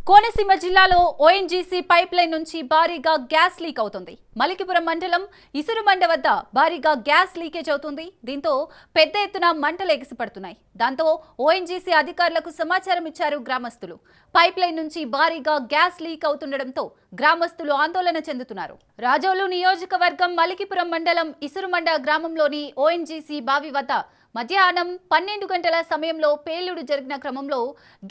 కోనసీమ జిల్లాలో ONGC pipe line నుంచి భారీగా గ్యాస్ లీక్ అవుతుంది. మలికిపురం మండలం ఇసురుమండ వద్ద భారీగా గ్యాస్ లీకేజ్ అవుతుంది. దీంతో పెద్ద ఎత్తున మంటలు ఎగిసిపడుతున్నాయి. దాంతో ఓఎన్జీసీ అధికారులకు సమాచారం ఇచ్చారు గ్రామస్తులు. పైప్ లైన్ నుంచి భారీగా గ్యాస్ లీక్ అవుతుండటంతో గ్రామస్తులు ఆందోళన చెందుతున్నారు. రాజోలు నియోజకవర్గం మలికిపురం మండలం ఇసురుమండ గ్రామంలోని ఓఎన్జీసీ బావి వద్ద మధ్యాహ్నం 12 గంటల సమయంలో పేలుడు జరిగిన క్రమంలో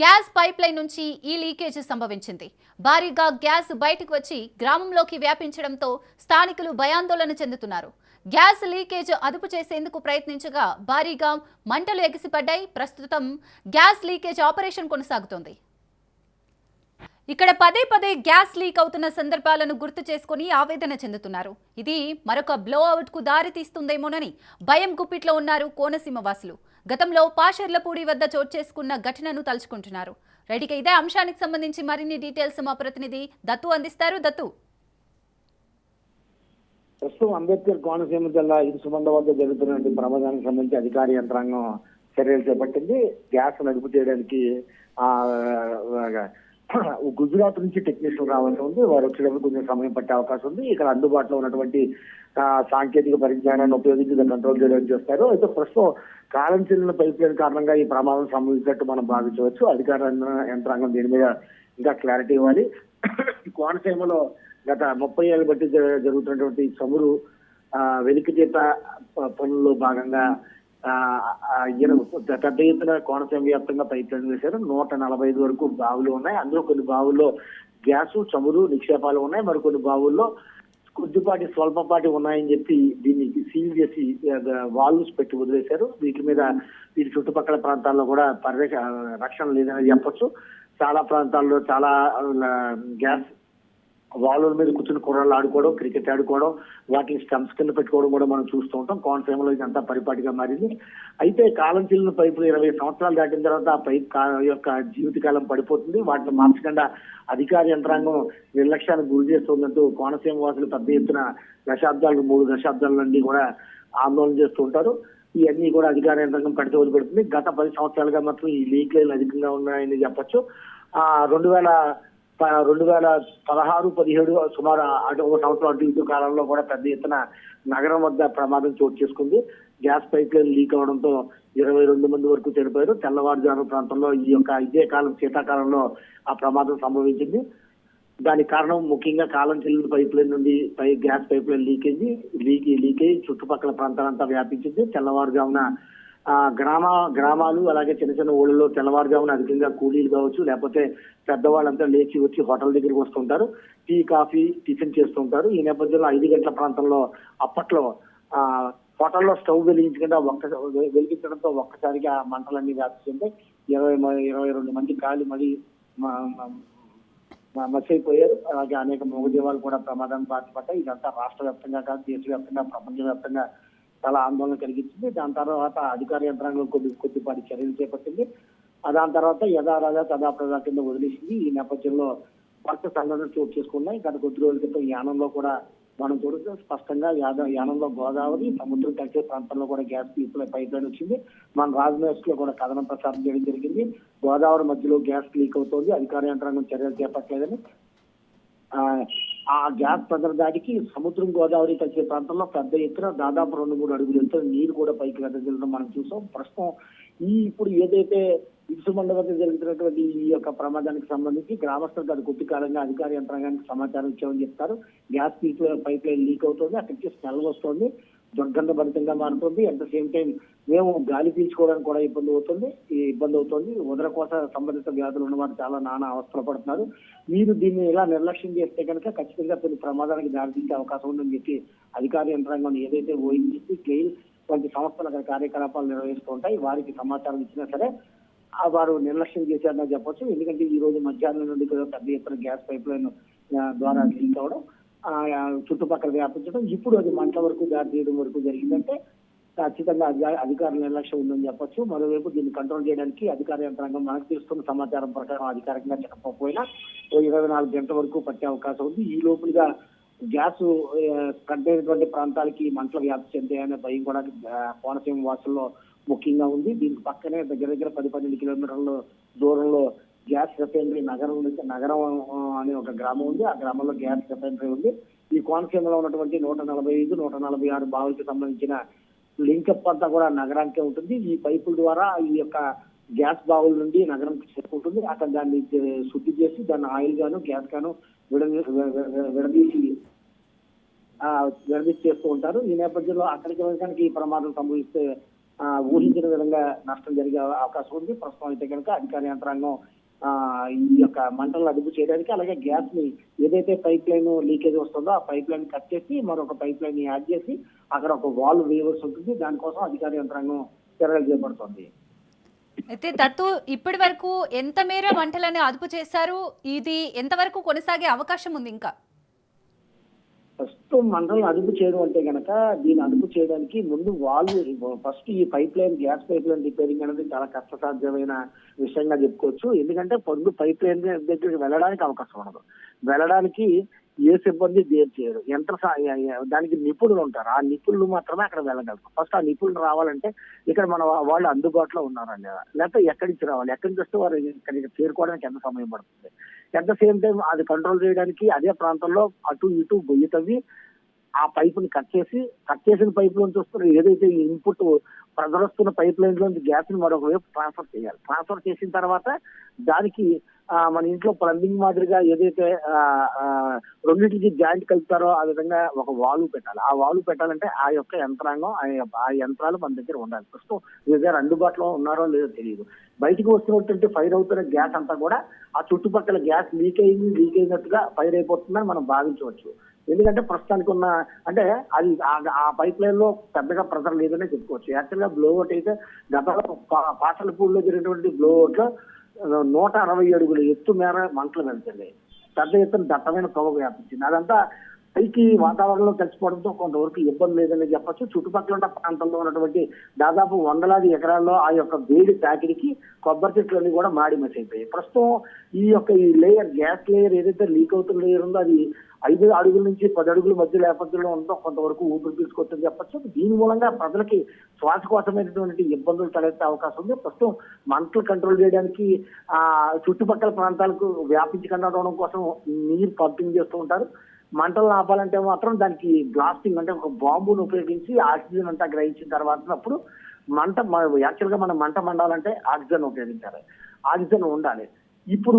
గ్యాస్ పైప్ లైన్ నుంచి ఈ లీకేజ్ సంభవించింది. భారీగా గ్యాస్ బయటకు వచ్చి గ్రామంలోకి వ్యాపించడంతో స్థానికులు భయాందోళన చెందుతున్నారు. గ్యాస్ లీకేజ్ అదుపు చేసేందుకు ప్రయత్నించగా భారీగా మంటలు ఎగిసిపడ్డాయి. ప్రస్తుతం గ్యాస్ లీకేజ్ ఆపరేషన్ కొనసాగుతోంది. ఇక్కడ పదే పదే గ్యాస్ లీక్ అవుతున్న సందర్భాలను గుర్తు చేసుకుని ఆవేదన చెందుతున్నారు. ఇది మరొక బ్లో అవుట్ కు దారి తీస్తుందేమోనని భయం గుప్పిట్లో ఉన్నారు కోనసీమ వాసులు. గతంలో పాషర్లపూడి వద్ద చోటు చేసుకున్న ఘటనను తలుచుకుంటున్నారు. రైట్గా ఇదే అంశానికి సంబంధించి మరిన్ని డీటెయిల్స్ మా ప్రతినిధి దత్తు అందిస్తారు. దత్తు, ప్రస్తుతం అంబేద్కర్ కోనసీమ జిల్లా ఇరుసుమండ వద్ద జరుగుతున్న ప్రమాదానికి సంబంధించి అధికార యంత్రాంగం చర్యలు చేపట్టింది. గ్యాస్ నడుపు చేయడానికి గుజరాత్ నుంచి టెక్నీషియన్ రావాల్సి ఉంది. వారు వచ్చేటప్పుడు కొంచెం సమయం పట్టే అవకాశం ఉంది. ఇక్కడ అందుబాటులో ఉన్నటువంటి సాంకేతిక పరిజ్ఞానాన్ని ఉపయోగించి కంట్రోల్ చేయడానికి చేస్తారు. అయితే ప్రస్తుతం కాలం చెల్లిన పైప్ లైన్ కారణంగా ఈ ప్రమాదం సంభవించినట్టు మనం భావించవచ్చు. అధికార యంత్రాంగం దీని మీద ఇంకా క్లారిటీ ఇవ్వాలి. కోనసీమలో గత 30 ఏళ్ళు బట్టి జరుగుతున్నటువంటి చమురు వెలికితీత పనుల్లో భాగంగా పెద్ద ఎత్తున కోనసీమ వ్యాప్తంగా పైప్ లైన్ వేశారు. 145 వరకు బావులు ఉన్నాయి. అందులో కొన్ని బావుల్లో గ్యాసు చమురు నిక్షేపాలు ఉన్నాయి. మరికొన్ని బావుల్లో కొద్దిపాటి స్వల్పపాటి ఉన్నాయని చెప్పి దీన్ని సీల్ చేసి వాల్వ్స్ పెట్టి వదిలేశారు. వీటి చుట్టుపక్కల ప్రాంతాల్లో కూడా రక్షణ లేదని చెప్పొచ్చు. చాలా ప్రాంతాల్లో చాలా గ్యాస్ వాల్వుల మీద కూర్చుని కుర్రాళ్ళు ఆడుకోవడం, క్రికెట్ ఆడుకోవడం, వాటిని స్టంప్స్ కింద పెట్టుకోవడం కూడా మనం చూస్తూ ఉంటాం. కోనసీమలో ఇదంతా పరిపాటిగా మారింది. అయితే కాలం చెల్లిన పైపులు 20 సంవత్సరాలు దాటిన తర్వాత ఆ పైప్ యొక్క జీవితకాలం పడిపోతుంది. వాటిని మార్చకుండా అధికార యంత్రాంగం నిర్లక్ష్యానికి గురి చేస్తుందంటూ కోనసీమ వాసులు పెద్ద ఎత్తున 3 దశాబ్దాల నుండి కూడా ఆందోళన చేస్తూ ఉంటారు. ఇవన్నీ కూడా అధికార యంత్రాంగం కడితే వదిలిపెడుతుంది. గత 10 సంవత్సరాలుగా మాత్రం ఈ లీక్ లైన్లు అధికంగా ఉన్నాయని చెప్పొచ్చు. 2016-17 సుమారు ఒక సంవత్సరం అటు ఇటు కాలంలో కూడా పెద్ద ఎత్తున నగరం వద్ద ప్రమాదం చోటు చేసుకుంది. గ్యాస్ పైప్ లైన్ లీక్ అవడంతో 22 మంది వరకు చనిపోయారు. తెల్లవారుజాము ప్రాంతంలో ఇదే కాలం శీతాకాలంలో ఆ ప్రమాదం సంభవించింది. దానికి కారణం ముఖ్యంగా కాలం చెల్లిన పైప్ లైన్ నుండి గ్యాస్ పైప్ లైన్ లీక్ అయ్యి చుట్టుపక్కల ప్రాంతాలంతా వ్యాపించింది. తెల్లవారుజామున గ్రామాలు అలాగే చిన్న చిన్న ఊళ్ళలో తెల్లవారుజామున అధికంగా కూలీలు కావచ్చు, లేకపోతే పెద్దవాళ్ళంతా లేచి వచ్చి హోటల్ దగ్గరికి వస్తుంటారు. టీ కాఫీ టిఫిన్ చేస్తుంటారు. ఈ నేపథ్యంలో 5 గంటల ప్రాంతంలో అప్పట్లో హోటల్లో స్టవ్ వెలిగించడంతో ఒక్కసారిగా మంటలన్నీ వ్యాపిస్తుంటే 22 మంది కాలి మళ్ళీ మసైపోయారు. అలాగే అనేక మూగజీవాలు కూడా ప్రమాదానికి బాధపడ్డాయి. ఇదంతా రాష్ట్ర వ్యాప్తంగా కాదు, దేశవ్యాప్తంగా ప్రపంచవ్యాప్తంగా చాలా ఆందోళన కలిగించింది. దాని తర్వాత అధికార యంత్రాంగం కొద్దిపాటి చర్యలు చేపట్టింది. దాని తర్వాత యథారాజా తదాప్రదా కింద వదిలేసింది. ఈ నేపథ్యంలో భర్త సంఘటనలు చోటు చేసుకున్నాయి. గత కొద్ది రోజుల క్రితం యానంలో కూడా మనం చూడొచ్చు స్పష్టంగా. యానంలో గోదావరి సముద్రం కలిసే ప్రాంతంలో కూడా గ్యాస్ పైప్ లైన్ వచ్చింది. మన రాజమహేష్ లో కూడా కథనం ప్రసారం చేయడం జరిగింది. గోదావరి మధ్యలో గ్యాస్ లీక్ అవుతోంది, అధికార యంత్రాంగం చర్యలు చేపట్టలేదని. ఆ గ్యాస్ దాడికి సముద్రం గోదావరి కలిసే ప్రాంతంలో పెద్ద ఎత్తున దాదాపు 2-3 అడుగులు ఎత్తున నీరు కూడా పైకి వెదజల్లడం మనం చూసాం. ప్రస్తుతం ఇప్పుడు ఏదైతే ఇసుమండ వద్ద జరుగుతున్నటువంటి ఈ యొక్క ప్రమాదానికి సంబంధించి గ్రామస్తులకు అది కొద్ది కాలంగా అధికార యంత్రాంగానికి సమాచారం ఇచ్చామని చెప్తారు. గ్యాస్ పైప్ లైన్ లీక్ అవుతుంది, అక్కడికి స్మెల్ వస్తుంది, దుర్గంధభరితంగా మారుతుంది. అట్ ద సేమ్ టైం మేము గాలి పీల్చుకోవడానికి కూడా ఇబ్బంది అవుతుంది. ఉదరకోశ సంబంధిత వ్యాధులు ఉన్నవారు చాలా నానా అవస్థలు పడుతున్నారు. మీరు దీన్ని ఇలా నిర్లక్ష్యం చేస్తే కనుక ఖచ్చితంగా కొన్ని ప్రమాదానికి దారితీసే అవకాశం ఉందని చెప్పి అధికార యంత్రాంగం ఏదైతే ఓఎన్జీసీ గెయిల్ వంటి సంస్థలు అక్కడ కార్యకలాపాలు నిర్వహిస్తూ ఉంటాయి వారికి సమాచారం ఇచ్చినా సరే వారు నిర్లక్ష్యం చేశారని చెప్పొచ్చు. ఎందుకంటే ఈ రోజు మధ్యాహ్నం నుండి పెద్ద ఎత్తున గ్యాస్ పైప్ లైన్ ద్వారా లీక్ అవడం, చుట్టుపక్కల వ్యాపించడం, ఇప్పుడు అది మంటల వరకు దారి తీయడం వరకు జరిగిందంటే ఖచ్చితంగా అధికారుల నిర్లక్ష్యం ఉందని చెప్పొచ్చు. మరోవైపు దీన్ని కంట్రోల్ చేయడానికి అధికార యంత్రాంగం మనకు తెలుస్తున్న సమాచారం ప్రకారం అధికారికంగా చెప్పకపోయినా 24 గంటల వరకు పట్టే అవకాశం ఉంది. ఈ లోపుగా గ్యాస్ కట్టేటువంటి ప్రాంతాలకి మంటలు వ్యాప్తి చెందాయనే భయం కూడా కోనసీమ వాసుల్లో ముఖ్యంగా ఉంది. దీనికి పక్కనే దగ్గర 10-12 కిలోమీటర్ల దూరంలో గ్యాస్ రిఫైనరీ నగరం అనే ఒక గ్రామం ఉంది. ఆ గ్రామంలో గ్యాస్ రిఫైనరీ ఉంది. ఈ కోనసీమలో ఉన్నటువంటి 145, 146 బావులకి సంబంధించిన లింకప్ అంతా కూడా నగరానికే ఉంటుంది. ఈ పైపుల ద్వారా ఈ యొక్క గ్యాస్ బావుల నుండి నగరంకి చేరుకుంటుంది. అక్కడ దాన్ని శుద్ధి చేసి దాన్ని ఆయిల్ గాను గ్యాస్ గాను విడదీసి చేస్తూ ఉంటారు. ఈ నేపథ్యంలో అక్కడికి వెళ్ళడానికి ఈ ప్రమాదం సంభవిస్తే ఊహించిన విధంగా నష్టం జరిగే అవకాశం ఉంది. ప్రస్తుతం అయితే కనుక అధికార యంత్రాంగం ఈ యొక్క మంటలను అదుపు చేయడానికి, అలాగే గ్యాస్ ని ఏదైతే పైప్ లైన్ లీకేజ్ వస్తుందో ఆ పైప్ లైన్ కట్ చేసి మరొక పైప్ లైన్ యాడ్ చేసి అక్కడ ఒక వాల్వ్ వేయవలసి ఉంటుంది. దానికోసం అధికార యంత్రాంగం చర్యలు చేపడుతుంది. అయితే దత్తు, ఇప్పటి వరకు ఎంత మేర మంటలను అదుపు చేశారు? ఇది ఎంతవరకు కొనసాగే అవకాశం ఉంది ఇంకా? ప్రస్తుతం మంటలను అదుపు చేయడం అంటే గనక దీన్ని అదుపు చేయడానికి ముందు ఫస్ట్ ఈ pipe line gas pipe line repairing అనేది చాలా కష్టసాధ్యమైన విషయంగా చెప్పుకోవచ్చు. ఎందుకంటే పొద్దు పైప్ లైన్ దగ్గరికి వెళ్ళడానికి అవకాశం ఉండదు. వెళ్ళడానికి ఏ సిబ్బంది దేర్ చేయరు. దానికి నిపుణులు ఉంటారు. ఆ నిపుణులు మాత్రమే అక్కడ వెళ్ళగలరు. ఫస్ట్ ఆ నిపుణులు రావాలంటే ఇక్కడ మన వాళ్ళు అందుబాటులో ఉన్నారని, లేకపోతే ఎక్కడి నుంచి రావాలి, ఎక్కడి నుంచి వస్తే వారు ఇక్కడికి చేరుకోవడానికి ఎంత సమయం పడుతుంది, ఎట్ ద సేమ్ టైం అది కంట్రోల్ చేయడానికి అదే ప్రాంతంలో అటు ఇటు గొయ్యి తవ్వి ఆ పైపుని కట్ చేసిన పైప్ లోంచి వస్తున్న ఏదైతే ఇన్పుట్ ప్రెజర్ వస్తున్న పైప్ లైన్ లోంచి గ్యాస్ ని మరొక వైపు ట్రాన్స్ఫర్ చేయాలి. ట్రాన్స్ఫర్ చేసిన తర్వాత దానికి మన ఇంట్లో ప్లంబింగ్ మాదిరిగా ఏదైతే రెండింటికి జాయింట్ కలుపుతారో ఆ విధంగా ఒక వాల్వ్ పెట్టాలి. ఆ వాల్వ్ పెట్టాలంటే ఆ యొక్క యంత్రాంగం ఆ యంత్రాలు మన దగ్గర ఉండాలి. ప్రస్తుతం దగ్గర అందుబాటులో ఉన్నారో లేదో తెలియదు. బయటకు వస్తున్నటువంటి ఫైర్ అవుతున్న గ్యాస్ అంతా కూడా ఆ చుట్టుపక్కల గ్యాస్ లీక్ అయినట్టుగా ఫైర్ అయిపోతుందని మనం భావించవచ్చు. ఎందుకంటే ప్రస్తుతానికి ఉన్న అంటే అది ఆ పైప్ లైన్ లో పెద్దగా ప్రెజర్ లేదనే చెప్పుకోవచ్చు. యాక్చువల్ గా బ్లోఅవుట్ అయితే గతంలో పాటలపూడిలో జరిగినటువంటి బ్లోఅవుట్ లో 160 అడుగుల ఎత్తు మేర మంటలు వెళ్తున్నాయి. పెద్ద ఎత్తున దట్టమైన పొగ వ్యాపించింది. అదంతా పైకి వాతావరణంలో కలిసిపోవడంతో కొంతవరకు ఇబ్బంది లేదని చెప్పొచ్చు. చుట్టుపక్కల ఉన్న ప్రాంతంలో ఉన్నటువంటి దాదాపు వందలాది ఎకరాల్లో ఆ యొక్క వేడి తాకిడికి కొబ్బరి చెట్లన్నీ కూడా మాడి మసైపోయాయి. ప్రస్తుతం ఈ లేయర్ గ్యాస్ లేయర్ ఏదైతే లీక్ అవుతున్న లేయర్ ఉందో అది 5 అడుగుల నుంచి 10 అడుగుల మధ్య నేపథ్యంలో ఉందో కొంతవరకు ఊపిరి పీల్చుకోవచ్చని చెప్పొచ్చు. దీని మూలంగా ప్రజలకి శ్వాసకోశమైనటువంటి ఇబ్బందులు తలెత్తే అవకాశం ఉంది. ప్రస్తుతం మంటలు కంట్రోల్ చేయడానికి చుట్టుపక్కల ప్రాంతాలకు వ్యాపించకుండా ఉండడం కోసం నీరు పంపింగ్ చేస్తూ ఉంటారు. మంటలు ఆపాలంటే మాత్రం దానికి బ్లాస్టింగ్ అంటే ఒక బాంబును ఉపయోగించి ఆక్సిజన్ అంతా గ్రహించిన తర్వాత యాక్చువల్ గా మనం మంట మండాలంటే ఆక్సిజన్ ఉపయోగించాలి, ఆక్సిజన్ ఉండాలి. ఇప్పుడు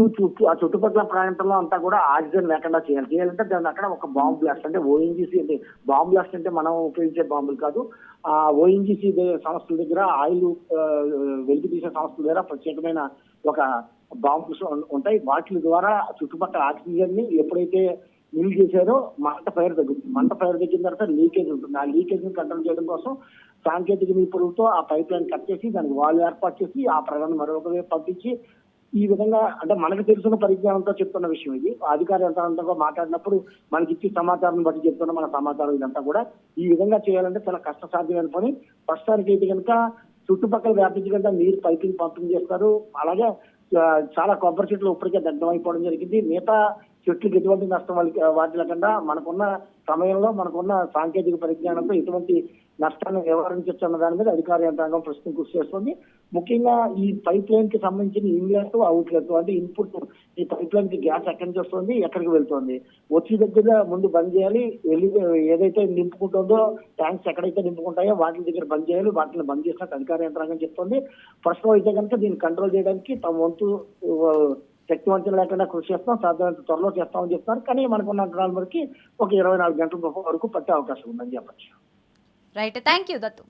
ఆ చుట్టుపక్కల ప్రాంతంలో అంతా కూడా ఆక్సిజన్ లేకుండా చేయాలంటే దాన్ని అక్కడ ఒక బాంబ్ బ్లాస్ట్ అంటే ఓఎన్జీసీ అంటే బాంబ్ బ్లాస్ట్ అంటే మనం ఉపయోగించే బాంబులు కాదు. ఆ ఓఎన్జీసీ సంస్థల దగ్గర ఆయిల్ వెలికి తీసే సంస్థల దగ్గర ప్రత్యేకమైన ఒక బాంబుస్ ఉంటాయి. వాటి ద్వారా చుట్టుపక్కల ఆక్సిజన్ ని ఎప్పుడైతే నిల్ చేశారో మంట ఫైర్ తగ్గుతుంది. మంట ఫైర్ తగ్గిన తర్వాత లీకేజ్ ఉంటుంది. ఆ లీకేజ్ ని కంట్రోల్ చేయడం కోసం సాంకేతిక నిపుణులతో ఆ పైప్ లైన్ కట్ చేసి దానికి వాల్వ్ ఏర్పాటు చేసి ఆ ప్రజలను మరొక వైపు పంపించి ఈ విధంగా అంటే మనకు తెలిసిన పరిజ్ఞానంతో చెప్తున్న విషయం ఇది. అధికార యంత్రాంగంతో మాట్లాడినప్పుడు మనకి ఇచ్చి సమాచారం బట్టి చెప్తున్న మన సమాచారం ఇదంతా కూడా ఈ విధంగా చేయాలంటే చాలా కష్టసాధ్యమైన పని. ప్రస్తుతానికి అయితే కనుక చుట్టుపక్కల వ్యాపించకుండా నీరు పైపింగ్ పంపింగ్ చేస్తారు. అలాగే చాలా కొబ్బరి చెట్లు ఇప్పటికే దగ్ధం అయిపోవడం జరిగింది. మిగతా చెట్లకు ఎటువంటి నష్టం వాటిల్లకుండా మనకున్న సమయంలో మనకున్న సాంకేతిక పరిజ్ఞానంతో ఎటువంటి నష్టాన్ని నివారించవచ్చు అన్న దాని మీద అధికార యంత్రాంగం ప్రస్తుతం కృషి చేస్తుంది. ముఖ్యంగా ఈ పైప్ లైన్ కి సంబంధించిన ఇన్లెట్ అవుట్లెట్ అంటే ఇన్పుట్ ఈ పైప్ లైన్ కి గ్యాస్ ఎక్కడి నుంచి వస్తుంది, ఎక్కడికి వెళ్తుంది, వచ్చి దగ్గర ముందు బంద్ చేయాలి. ఏదైతే నింపుకుంటుందో ట్యాంక్స్ ఎక్కడైతే నింపుకుంటాయో వాటి దగ్గర బంద్ చేయాలి. వాటిని బంద్ చేసినట్టు అధికార యంత్రాంగం చెప్తుంది. ప్రస్తుతం అయితే కనుక దీన్ని కంట్రోల్ చేయడానికి తమ వంతు శక్తివంతం లేకుండా కృషి చేస్తాం, సాధ్యమైనంత త్వరలో చేస్తామని చెప్తున్నారు. కానీ మనకున్న అంచనాల వరకు ఒక 24 గంటల వరకు పట్టే అవకాశం ఉందని చెప్పచ్చు. Right, thank you Dattu.